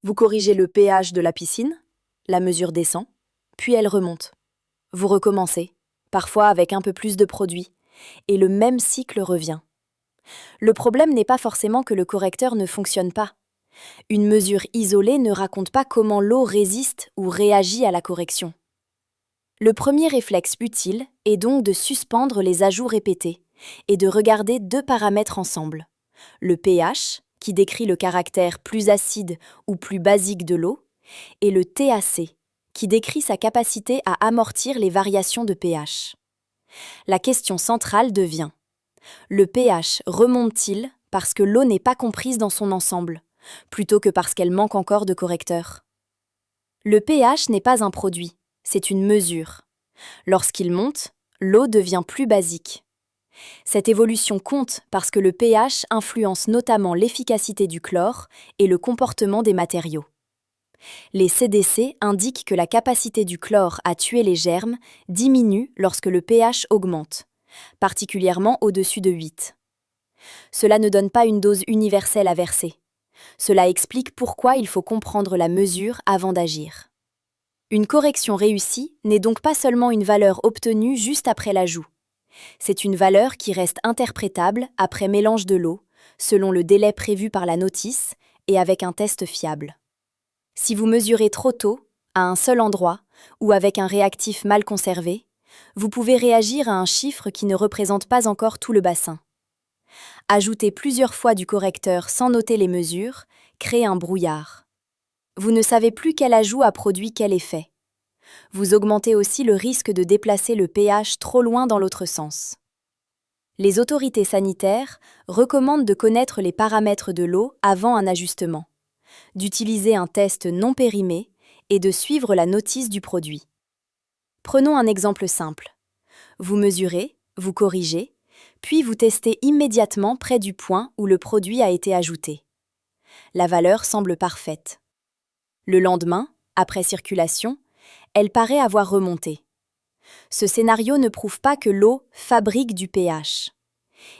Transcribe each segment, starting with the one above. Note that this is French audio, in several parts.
Vous corrigez le pH de la piscine, la mesure descend, puis elle remonte. Vous recommencez, parfois avec un peu plus de produit, et le même cycle revient. Le problème n'est pas forcément que le correcteur ne fonctionne pas. Une mesure isolée ne raconte pas comment l'eau résiste ou réagit à la correction. Le premier réflexe utile est donc de suspendre les ajouts répétés et de regarder deux paramètres ensemble. Le pH, qui décrit le caractère plus acide ou plus basique de l'eau, et le TAC, qui décrit sa capacité à amortir les variations de pH. La question centrale devient: le pH remonte-t-il parce que l'eau n'est pas comprise dans son ensemble, plutôt que parce qu'elle manque encore de correcteur? Le pH n'est pas un produit, c'est une mesure. Lorsqu'il monte, l'eau devient plus basique. Cette évolution compte parce que le pH influence notamment l'efficacité du chlore et le comportement des matériaux. Les CDC indiquent que la capacité du chlore à tuer les germes diminue lorsque le pH augmente, particulièrement au-dessus de 8. Cela ne donne pas une dose universelle à verser. Cela explique pourquoi il faut comprendre la mesure avant d'agir. Une correction réussie n'est donc pas seulement une valeur obtenue juste après l'ajout. C'est une valeur qui reste interprétable après mélange de l'eau, selon le délai prévu par la notice et avec un test fiable. Si vous mesurez trop tôt, à un seul endroit, ou avec un réactif mal conservé, vous pouvez réagir à un chiffre qui ne représente pas encore tout le bassin. Ajouter plusieurs fois du correcteur sans noter les mesures crée un brouillard. Vous ne savez plus quel ajout a produit quel effet. Vous augmentez aussi le risque de déplacer le pH trop loin dans l'autre sens. Les autorités sanitaires recommandent de connaître les paramètres de l'eau avant un ajustement, d'utiliser un test non périmé et de suivre la notice du produit. Prenons un exemple simple. Vous mesurez, vous corrigez, puis vous testez immédiatement près du point où le produit a été ajouté. La valeur semble parfaite. Le lendemain, après circulation, elle paraît avoir remonté. Ce scénario ne prouve pas que l'eau fabrique du pH.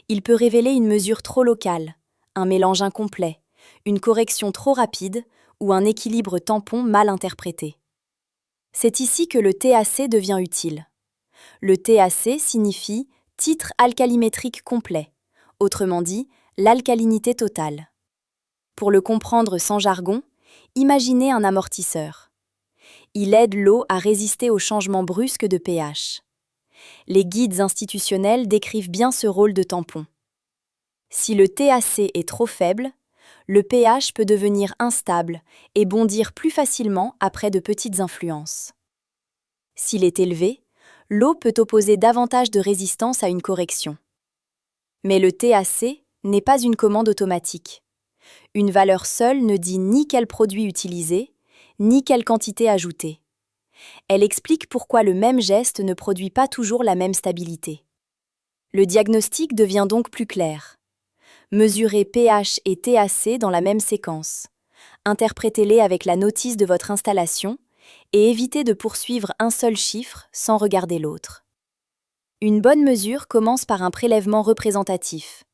Il peut révéler une mesure trop locale, un mélange incomplet, une correction trop rapide ou un équilibre tampon mal interprété. C'est ici que le TAC devient utile. Le TAC signifie titre alcalimétrique complet, autrement dit, l'alcalinité totale. Pour le comprendre sans jargon, imaginez un amortisseur. Il aide l'eau à résister aux changements brusques de pH. Les guides institutionnels décrivent bien ce rôle de tampon. Si le TAC est trop faible, le pH peut devenir instable et bondir plus facilement après de petites influences. S'il est élevé, l'eau peut opposer davantage de résistance à une correction. Mais le TAC n'est pas une commande automatique. Une valeur seule ne dit ni quel produit utiliser, ni quelle quantité ajouter. Elle explique pourquoi le même geste ne produit pas toujours la même stabilité. Le diagnostic devient donc plus clair. Mesurez pH et TAC dans la même séquence. Interprétez-les avec la notice de votre installation et évitez de poursuivre un seul chiffre sans regarder l'autre. Une bonne mesure commence par un prélèvement représentatif,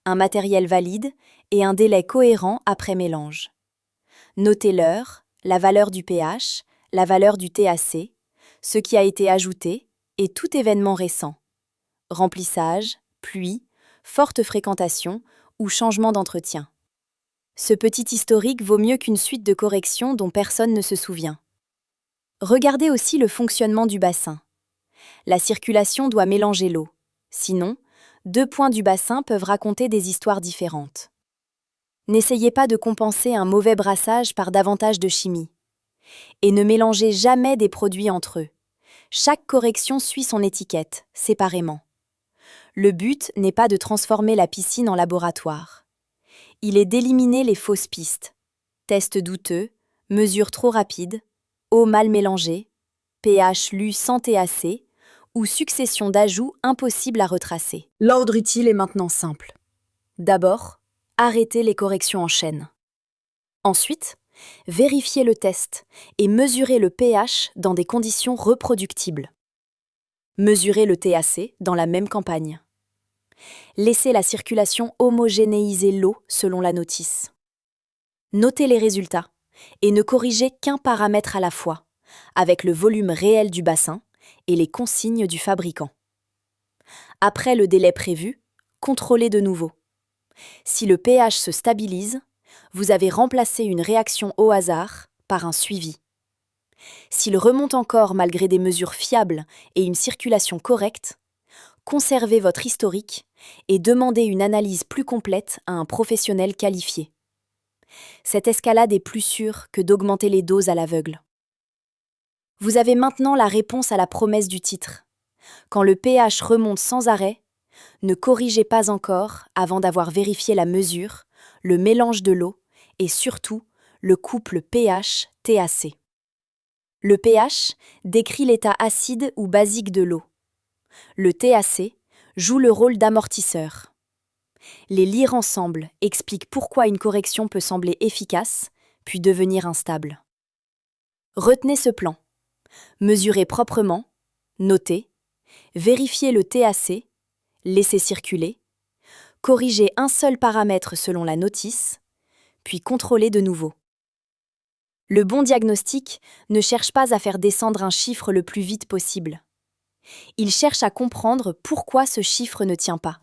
un matériel valide et un délai cohérent après mélange. Notez l'heure, la valeur du pH, la valeur du TAC, ce qui a été ajouté et tout événement récent. Remplissage, pluie, forte fréquentation ou changement d'entretien. Ce petit historique vaut mieux qu'une suite de corrections dont personne ne se souvient. Regardez aussi le fonctionnement du bassin. La circulation doit mélanger l'eau. Sinon, deux points du bassin peuvent raconter des histoires différentes. N'essayez pas de compenser un mauvais brassage par davantage de chimie. Et ne mélangez jamais des produits entre eux. Chaque correction suit son étiquette, séparément. Le but n'est pas de transformer la piscine en laboratoire. Il est d'éliminer les fausses pistes. Tests douteux, mesures trop rapides, eau mal mélangée, pH lu sans TAC ou succession d'ajouts impossibles à retracer. L'ordre utile est maintenant simple. D'abord, arrêtez les corrections en chaîne. Ensuite, vérifiez le test et mesurez le pH dans des conditions reproductibles. Mesurez le TAC dans la même campagne. Laissez la circulation homogénéiser l'eau selon la notice. Notez les résultats, et ne corrigez qu'un paramètre à la fois, avec le volume réel du bassin et les consignes du fabricant. Après le délai prévu, contrôlez de nouveau. Si le pH se stabilise, vous avez remplacé une réaction au hasard par un suivi. S'il remonte encore malgré des mesures fiables et une circulation correcte, conservez votre historique et demandez une analyse plus complète à un professionnel qualifié. Cette escalade est plus sûre que d'augmenter les doses à l'aveugle. Vous avez maintenant la réponse à la promesse du titre. Quand le pH remonte sans arrêt, ne corrigez pas encore avant d'avoir vérifié la mesure, le mélange de l'eau et surtout le couple pH-TAC. Le pH décrit l'état acide ou basique de l'eau. Le TAC joue le rôle d'amortisseur. Les lire ensemble expliquent pourquoi une correction peut sembler efficace, puis devenir instable. Retenez ce plan. Mesurez proprement, notez, vérifiez le TAC, laissez circuler, corrigez un seul paramètre selon la notice, puis contrôlez de nouveau. Le bon diagnostic ne cherche pas à faire descendre un chiffre le plus vite possible. Il cherche à comprendre pourquoi ce chiffre ne tient pas.